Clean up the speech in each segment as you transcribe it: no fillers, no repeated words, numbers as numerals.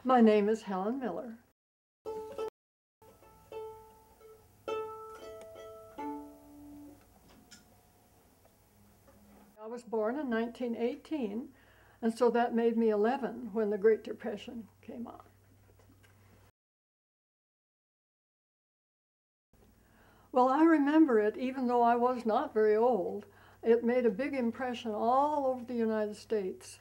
My name is Helen Miller. I was born in 1918, and so that made me 11 when the Great Depression came on. Well, I remember it, even though I was not very old. It made a big impression all over the United States.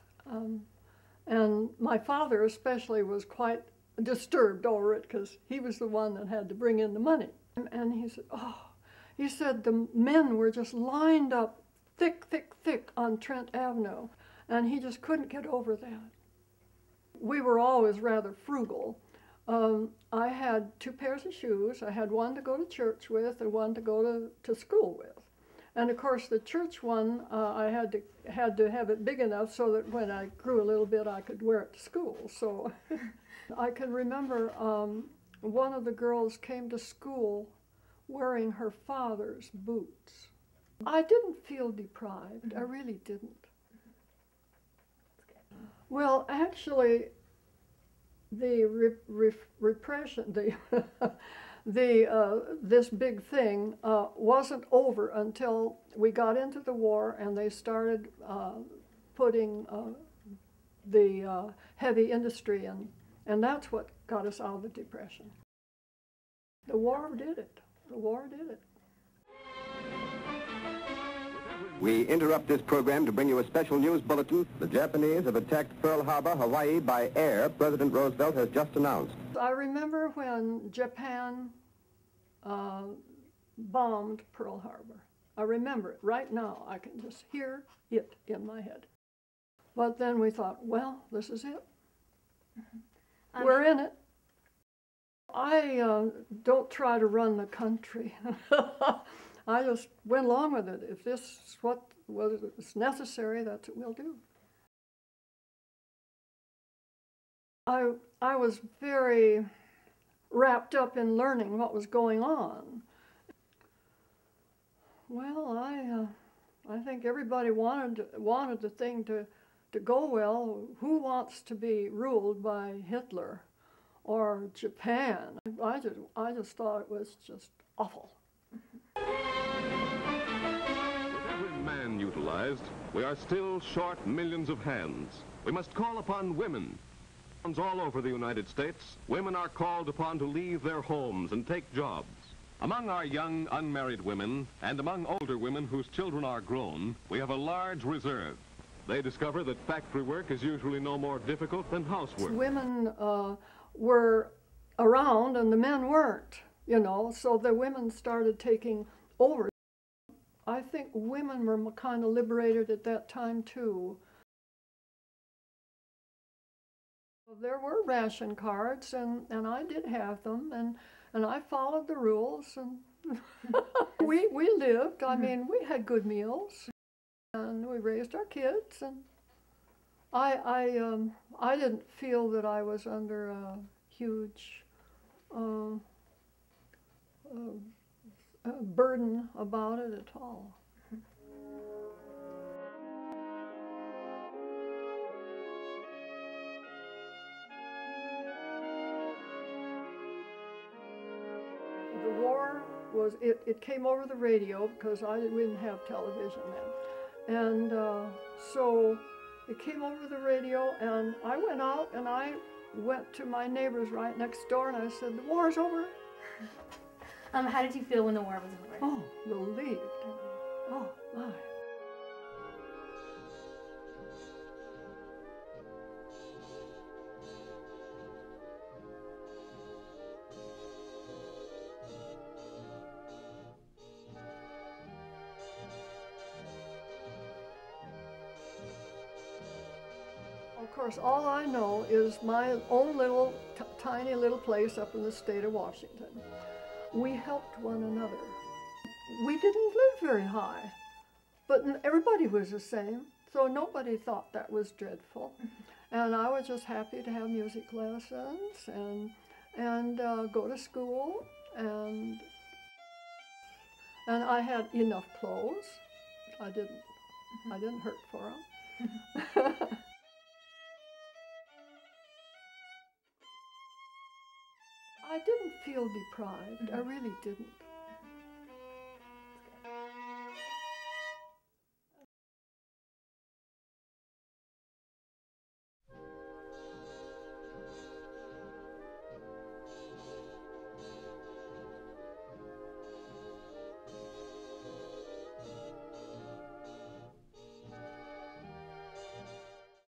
And my father especially was quite disturbed over it because he was the one that had to bring in the money. And he said the men were just lined up thick, thick, thick on Trent Avenue, and he just couldn't get over that. We were always rather frugal. I had 2 pairs of shoes. I had one to go to church with and one to go to school with. And of course the church one, I had to have it big enough so that when I grew a little bit I could wear it to school. So I can remember one of the girls came to school wearing her father's boots. I didn't feel deprived. I really didn't. Well, actually, the repression, this big thing wasn't over until we got into the war and they started putting the heavy industry in, and that's what got us out of the Depression. The war did it. The war did it. We interrupt this program to bring you a special news bulletin. The Japanese have attacked Pearl Harbor, Hawaii by air, President Roosevelt has just announced. I remember when Japan bombed Pearl Harbor. I remember it right now. I can just hear it in my head. But then we thought, well, this is it. We're in it. I don't try to run the country. I just went along with it. If this is what was necessary, that's what we'll do. I was very wrapped up in learning what was going on. Well, I think everybody wanted the thing to go well. Who wants to be ruled by Hitler or Japan? I just thought it was just awful. With every man utilized, we are still short millions of hands. We must call upon women. All over the United States, women are called upon to leave their homes and take jobs. Among our young unmarried women and among older women whose children are grown, we have a large reserve. They discover that factory work is usually no more difficult than housework. Women were around and the men weren't, you know, so the women started taking over. I think women were kind of liberated at that time too. There were ration cards, and I did have them, and I followed the rules, and we lived. I mean, we had good meals, and we raised our kids, and I didn't feel that I was under a huge burden about it at all. The war was, it came over the radio because we didn't have television then. And so it came over the radio, and I went out and I went to my neighbors right next door and I said, the war's over. How did you feel when the war was over? Oh, relieved. Oh, my. Of course, all I know is my own little, tiny little place up in the state of Washington. We helped one another. We didn't live very high, but everybody was the same, so nobody thought that was dreadful. And I was just happy to have music lessons and go to school, and I had enough clothes. I didn't hurt for them. didn't feel deprived. I really didn't.